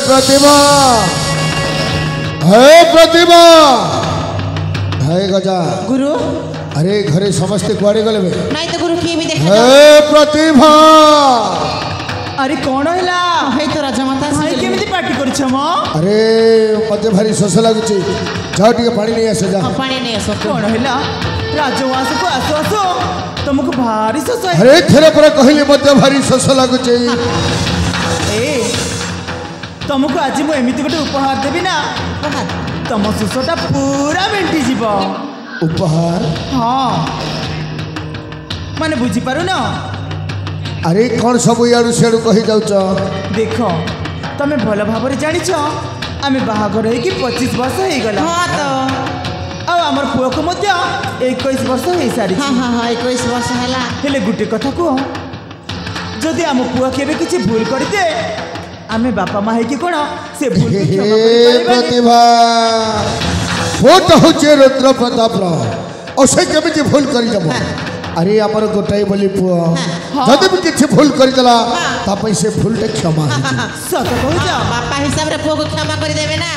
प्रतिभा हे प्रतिभा हे गजा गुरु अरे घरे समस्ते कुआड़े गले नहीं तो गुरु किए भी देखा हे प्रतिभा अरे कौन हैला हे तो राजमाता हाय केमिति पार्टी करछ म अरे मते भारी शोष लागुची जाओ टिके पानी नहीं आसे जा पानी नहीं आसो कौन हैला राजवास को आसो आसो तुमको भारी शोष है अरे थेरे पर कहली मते भारी शोष लागुची ए तुमको आज मु एमिति गोटे उपहार देबी ना तुम शोषटा पूरा मेंटी जीव उपहार हाँ माने बुझी पारु ना अरे कौन सब याडू सेडू कही जाउच देख तमें भल भाव जाच आम बाहागर हो 25 वर्ष हो गला हाँ तो आमर पुआ को 21 वर्ष हो सारी हाँ हाँ हाँ 21 वर्ष है हेले गुटे कथा कह जदि आम पुआ केबे किछि भूल करदे आमे बापा माँ है कौन से भूल के क्षमा करि प्रतिभा फोट होचे रुद्र प्रताप और से केमिति भूल करि जब अरे आमर गोटाई बोली पुआ जदि भी किछि भूल करि दला तापै से भूलटे क्षमा सत कहू जा बापा हिसाब रे पुआ को क्षमा करि देबे ना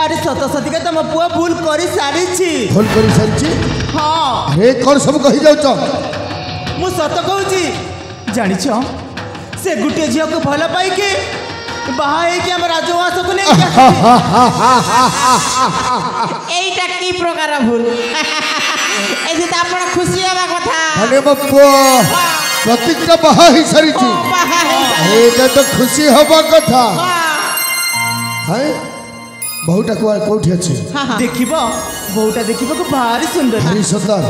अरे सत सती के तुम पुआ भूल करि सारी छी भूल करि सारी छी हां अरे कौन सब कहि जाउच मु सत कहू छी जानि छ से गुटे झियो को भल पाई के बाहा है कि हम राजवास को ले एटा की प्रकार भूल एजे त आपण खुशी हेबा कथा अरे बप्पो प्रतिज्ञा बाहा ही सारी छी अरे ये तो खुशी हवा कथा है बहुटा को कोठी अछि देखिबो बहुटा देखिबो को भारी सुंदर भारी सुंदर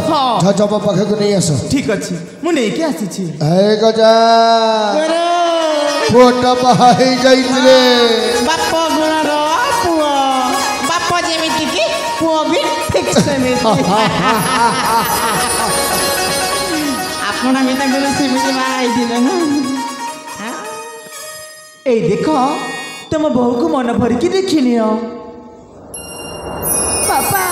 जा जब पाखे को नहीं आस ठीक अछि मु नै के आसी छी ए गजा फोटा बाहा ही जाई रे बाप गुण रो पुआ बाप जेमिति की पुआ भी ठीक सेमिति आपण मिता गुण सेमिति बाई दिले ना ए देखो तुम बहू को मन भर के देखिनियो पापा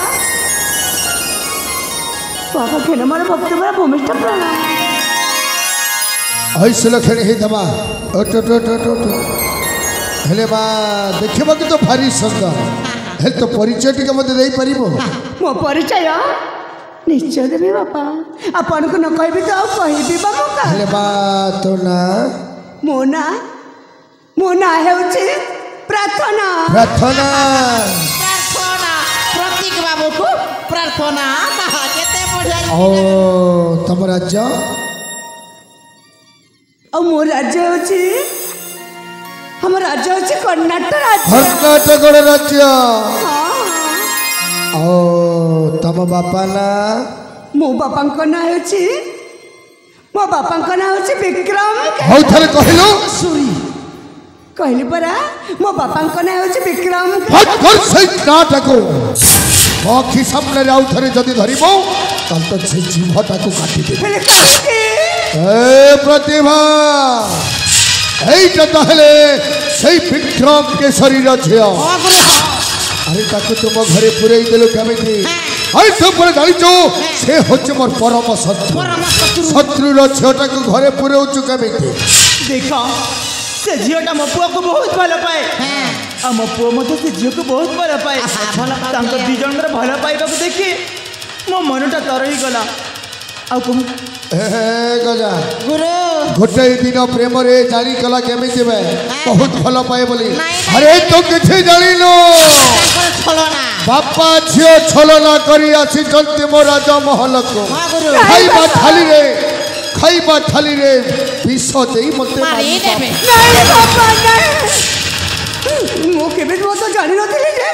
पापा खेल मार भक्त बड़ा भूमिष्ठ प्रणाम ऐसे लखणी हे दमा ओटो टो टो टो हेले बा देखिबा कि तो भारी सुंदर हे तो परिचय टिके मते देई परिबो मो परिचय निश्चय देबी बापा अपन को न कहबी तो कहबी बाबू का हेले बा तो ना मो ना हेउची प्रार्थना प्रार्थना प्रार्थना प्रतीक बाबू को प्रार्थना केते बढ़िया ओ तम राज्य और मो राज्य होची हम राज्य होची कर्नाटक राज्य कर्नाटक राज्य हाँ ओ तम बापा ना मो बापा को ना होची मो बापा को ना होची विक्रम हौ थरे कहिलो सूरी कहली परा मो बापा को ना होची विक्रम हट कर सही नाटक आखि सामने आउ थरे जदी धरिबो तब तो से जीवटा को काटी दे हेले काहे ए प्रतिभा एटा तहले सही विक्रम के शरीर छियो अरे ताको तुम घरे पुरई देलो केमिति अरे तुम पर जानिचो से होचे मोर परम शत्रु रछटा को घरे पुरौ छु केमिति देखो से झियोटा मो पुआ को बहुत भल पाए आ मो पुआ मते से झियो को बहुत भल पाए तांको दी जणर भल पाइबा को देखि मो मनटा तरही गला आ कहू ए गजा गुरु गोटे दिन प्रेम रे जानी कला केमिति बे बहुत भल पाए बोली अरे तो किछि जानिलो छलना बापा झियो छलना करी आसी चलते मो राजा महल को खाइबा थाली रे विष देई मते मारी देबे नहीं बापा नहीं मो केबे मो तो जानि नथिले जे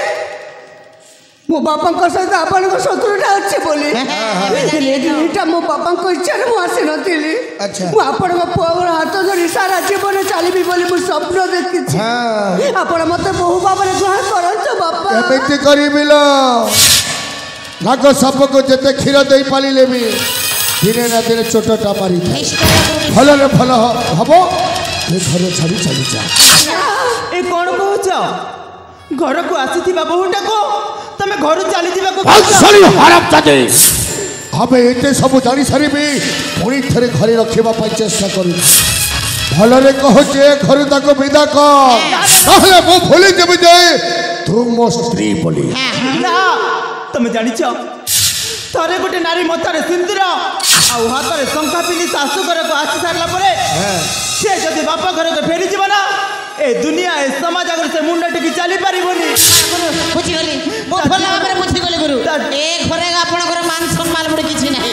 मो बापा को सहित आपन को शत्रुटा अछि बोली एटा मो बापा को इच्छा रे मो आसे नथिली अच्छा मो आपन को पुअर हाथ धरि सारा जीवन चलीबी बोली मो स्वप्न देखिछि हां आपन मते बहु बाबा ग्रहण करंत बापा केमिति करिबिलो नाग साप को जते क्षीर देई पाली लेबी दिने ना दिने चोटटा मारी भल रे भल हबो ए घर छाड़ी चली जा ए कोन कहूछ घर को आसीथिबा बहुटा को तमे घर चली दिबा को बंसली हरप जादे हमें एते सब जानी सारिबी पुणी थरे घरे रखिबा पई चेष्टा करू भलरे कहचे घर तक विदा कर ताहले मु भूली जेबे जे तू मो स्त्री बोली ना तुम जानिछ थरे गोटे नारी मतारे सिंदूर आउ हाथरे शंखा पिंधि शाशु घर को आसी सारला परे से जदि बापा घर को फेरी जीव ना ए दुनिया ए समाज अगर से मुंडा टिकी चली पारिबोनी बुझी गली मो भला भाबरे बुझी गली गुरु ए घरे आपनकर मान सम्मान बड किछि नाही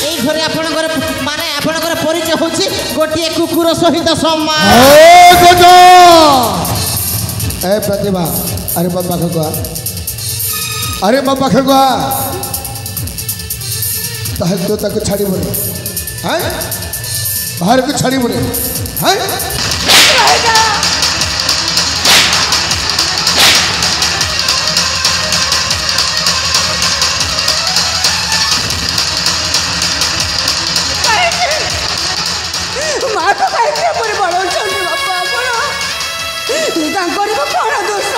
ए घरे आपनकर माने आपनकर परिचय होछि गोटिए कुकुर सहित सम्मान ओ गजा ए प्रतिभा अरे बाबा खगवा अरे बाबा खगवा ताहे तो तक छाड़ी बोले हैं बाहर को छाड़ी बोले हैं माँ तो कहीं पर बड़ो चंदी बापा बड़ा तांकर को कौन दोष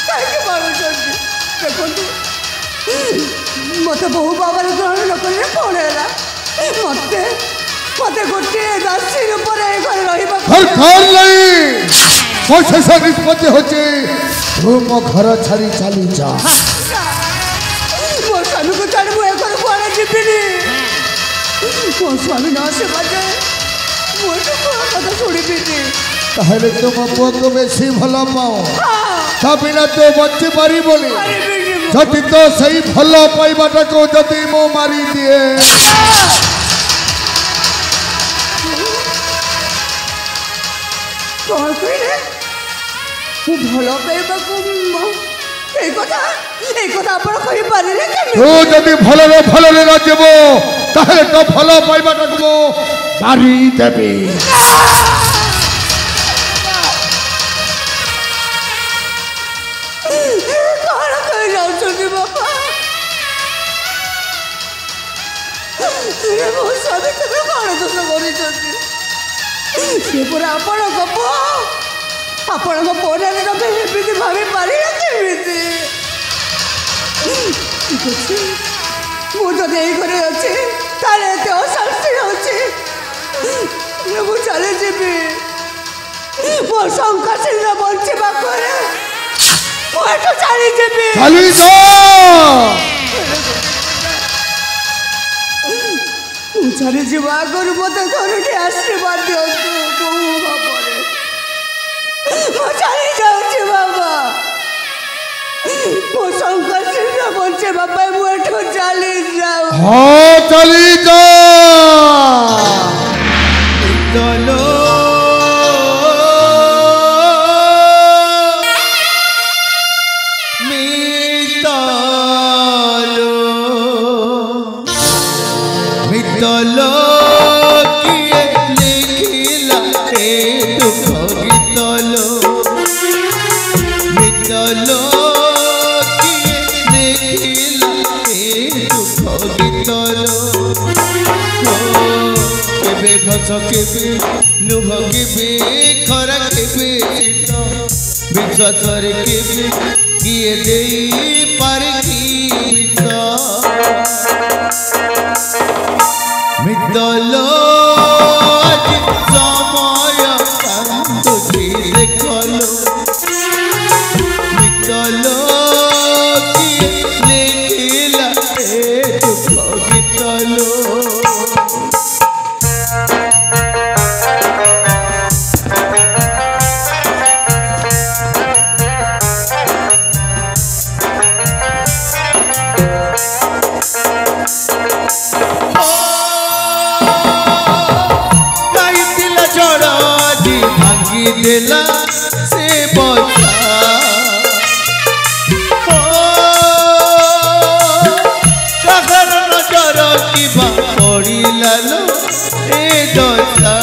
कहीं बड़ो चंदी देखो मत बहु बाबा ग्रहण न कले कौन है मते मते गोटे दासी ऊपर घर रहिबा घर नहीं मोर शेष निष्पत्ति होचे तू मो घर छाड़ी चली जा मोर स्वामी को छाड़ी मु घर कोन जीबिनी मोर स्वामी न से बाजे मोर तो कथा छोड़ी दीदी ताहले तुम पुओ को बेसी भला पाओ ता बिना तो बच्चे मारी बोली जदि तो सही भला पाइबाटा को जदि मो मारी दिए कौन कहले तू भलो पाइबा को ए कथा आपण कहि पारिले केनी तू जदि भलरे न जेबो ताहले तो भला पाइबाटा को मो मारी देबी भाभी पारि मुझे घरे अच्छे ताले अशांति अच्छे मुझे चली जीवी मो शंका सिंह बंचा चली जीवी चली जा चली जीवा आगुरी मत थोड़े आशीर्वाद दिंतु चली जाऊँ बाबा मो शंकर सिंह बंचे बाबा मुझे चली जाऊ हाँ चली जा लुह के खरा के विश्वास के किए दे पार मितल समय कांदुची देखल मितल किए लिखिला ए दुख गीतलो दिला से बचा कहर नजर की पड़ी लालो ए दशा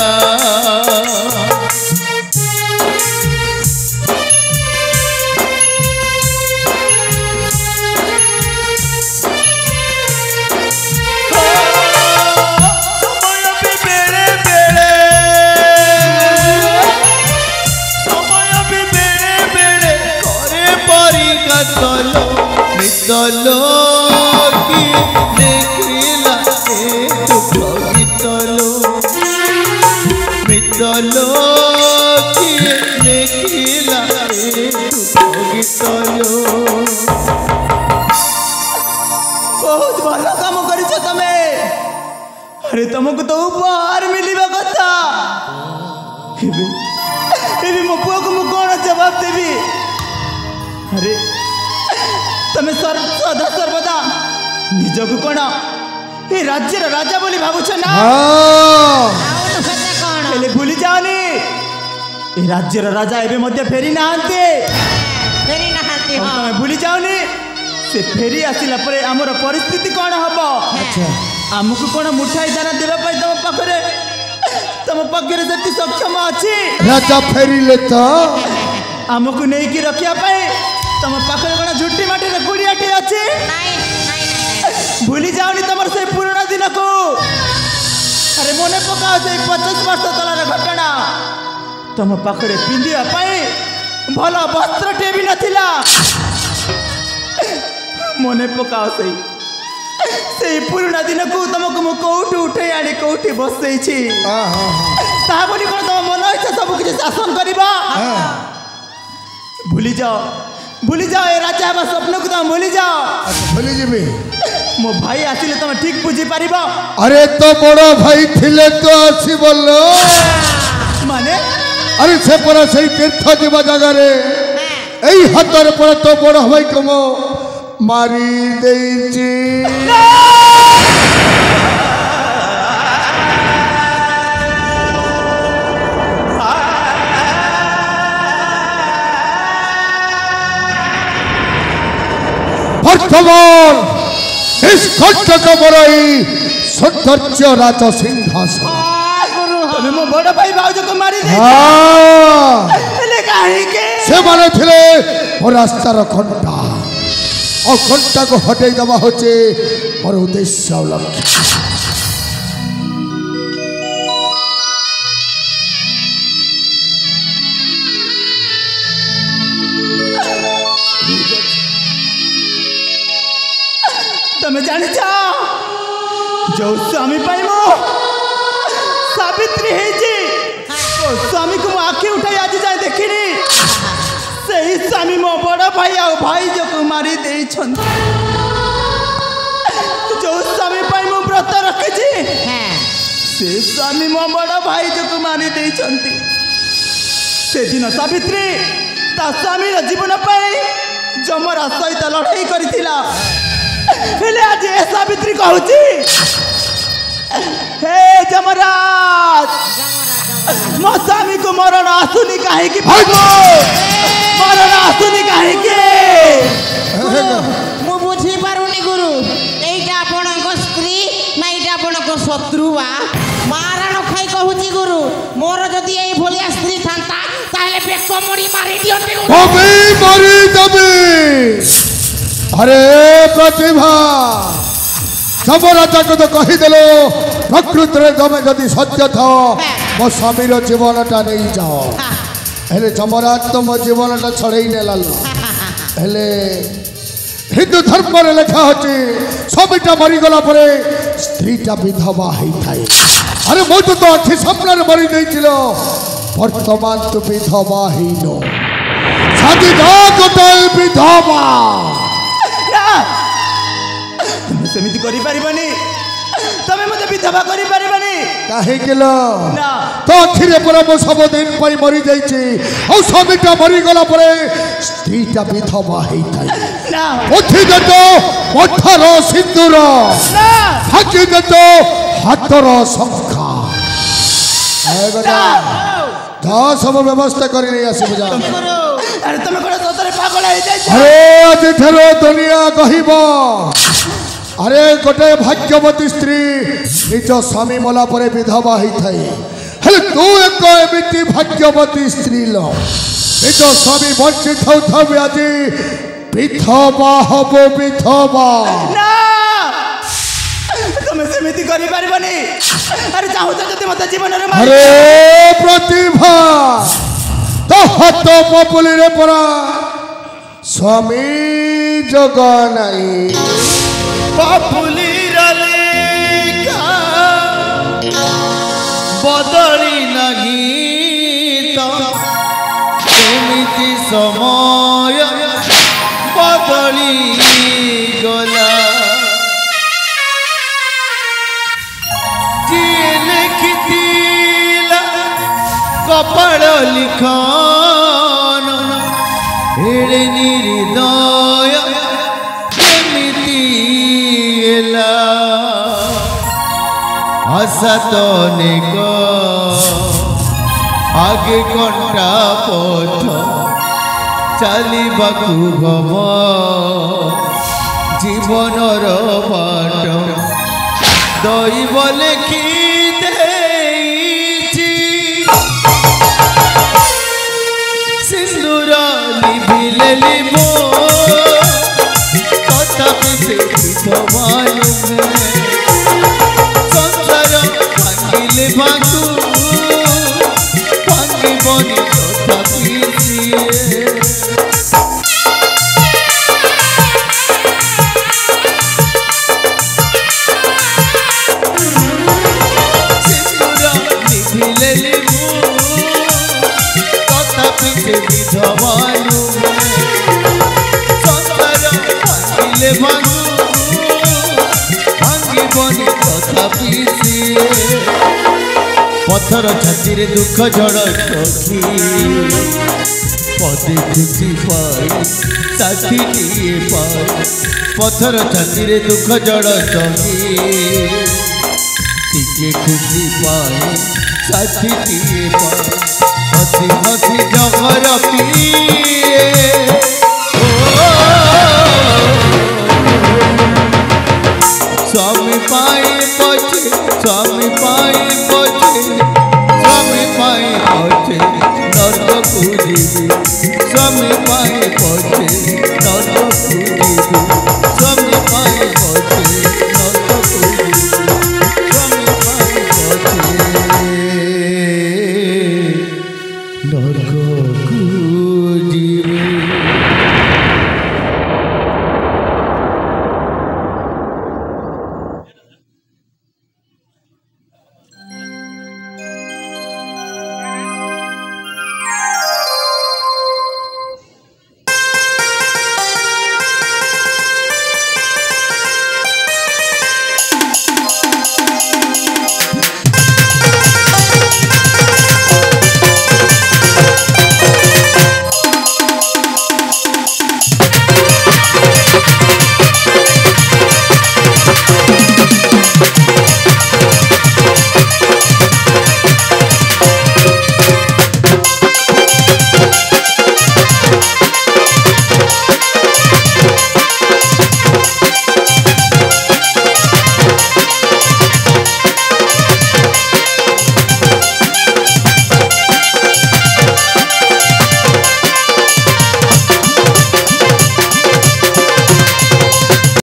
मितलो की देखिला ए दुख गीतलो बहुत भल काम करिछ तमे। अरे तुमको तो उपहार मिलवा कथा। एबे मो पुआ को मु कोन जवाब देबी। अरे तमे सदा सर्वदा निजको कोन ए राज्यर राजा बोली भाबुछ ना। हेले भूली जाओनी ए राज्यर राजा एबे मध्य फेरी नाहंते। तमे भूली जाओनी से फेरी आसिला परे हमर परिस्थिति कोन हबो। आमको कोन मुठाई दाना देबा पई तम पाखरे जति सक्षम अछि। राजा फेरिले तो आमको नहीं कि रखिया पाए तम पाखरे कोन झुट्टी माटी रे कुड़ियाटी अछि। भूली जाओनी तमर से पुराना दिन को। अरे मने पकाओ से 50 वर्ष तलार घटना। तम पाखरे पिंदिया पाए भला वस्त्र टे भी नथिला। मने पकाओ से पुराना दिन को तुमको मु कोठी उठे आनी कोठी बसई छी। ता बोली कोन तम मन इच्छा सब किछ शासन करबा। भूली जाओ ए राजा बा स्वप्न को तुम भूली जाओ। भूली जेबे मो भाई आसिले तुम ठीक बुझी पारिबा। अरे तो बड़ भाई थिले तो आसी बोलो माने। अरे से पर से तीर्थ जीवा जगह रे एई हातर पर तो बड़ भाई कम मारी देची। वर्तमान इस कष्ट को बड़ाई सौंदर्य राजा सिंहासन तमे मो बड़ भाई भाउज को मारी दे। ले काहे के से माने थिले और रास्तार घंटा और घंटा को हटाई दबा होचे और उद्देश्य लक्ष्य। तमे जानि छ जो स्वामी पाई मो सावित्री है जी ओ स्वामी को आंखें उठाई आज जाए देखिनी सही स्वामी मो बड़ भाई आ भाई जो को मारी देई छन। जो स्वामी पाई मो व्रत रखे छी से स्वामी मो बड़ भाई जो को मारी देई छंती। से दिन सावित्री ता स्वामी र जीवन पाई जमरा सहित लड़ाई करिथिला। हेले आज ए सावित्री कहूची हे जमराज मो स्वामी को मरण आसुनी काहे की मरण आसुनी काहे की मु बुझी पारुनी गुरु एइटा आपनको स्त्री ना एइटा आपनको शत्रु बा मारण खाई कहूची गुरु मोर जदी एई भलिया स्त्री थांता ताले बेको मरी मारी दियते अबे मारी दबे। अरे प्रतिभा जमराजा को तो कहीदेलो प्रकृत रे तमे जदि सत्य था मो स्वामी जीवनटा नहीं जाओ। हेले जमराज तो मो जीवनटा छड़ई नेला हेले हिंदू धर्म रे लिखा होची स्वामीटा मरी गला परे स्त्रीटा विधवा होई थाए। अरे मो तो आखि सपना रे मरी देइथिलो वर्तमान तो विधवा हिनो शादी जा गोटाए विधवा। तुम सेमिति करि परिबनी तमे मते विधवा करि परिबनी काहे केलो ना तो आखिरे पर मो सब दिन पई मरी जाईची औ स्वामीटा मरी गला परे स्त्रीटा विधवा हेई थाई ना ओथि जतो पत्थर सिंदूर ना हाथी जतो हाथर शंखा आए गदा ता सब व्यवस्था करि नै आसी बुझा। अरे तमे कोन सतरे पागल हे जाय। अरे आज ठेरो दुनिया कहिबो अरे गोटे भाग्यवती स्त्री निज स्वामी मला परे विधवा होई थाई। हेले तू एक एमिति भाग्यवती स्त्री लो निज स्वामी बंचित होथबे आज विधवा हबो विधवा ना तमे सेमिति करि परिबनी। अरे चाहू जति मते जीवन रे मारी। अरे प्रतिभा तो हतो पपुली रे परा स्वामी जगा नहीं पपुली रेखा बदली नहीं तो एमिति समय बदली गला কপাল লিখন এড়ে নির্দয় কেমিতি এলা আশা তো অনেক আগে ঘণ্টা পথ চালিবাকু গম জীবনর বাট দৈব লেখি দেইছি সিন্দুর লিভিলে লিভ তথাপি সে মালুমে সংসার ভাঙিলে ভাঙু ভাঙিবনি তথাপি पत्थर छाती दुख जड़ सखी पदे खुशी पाई साथी पाई पत्थर छाती दुख जड़ सखी टिके खुशी पाई साथी पाई हसी हसी जगर पिए स्वामी पाई पछे स्वामी पाई पछे स्वामी पाई पछे नर्क पूजिबी स्वामी पाई पछे नर्क पूजिबी स्वामी पाई पछे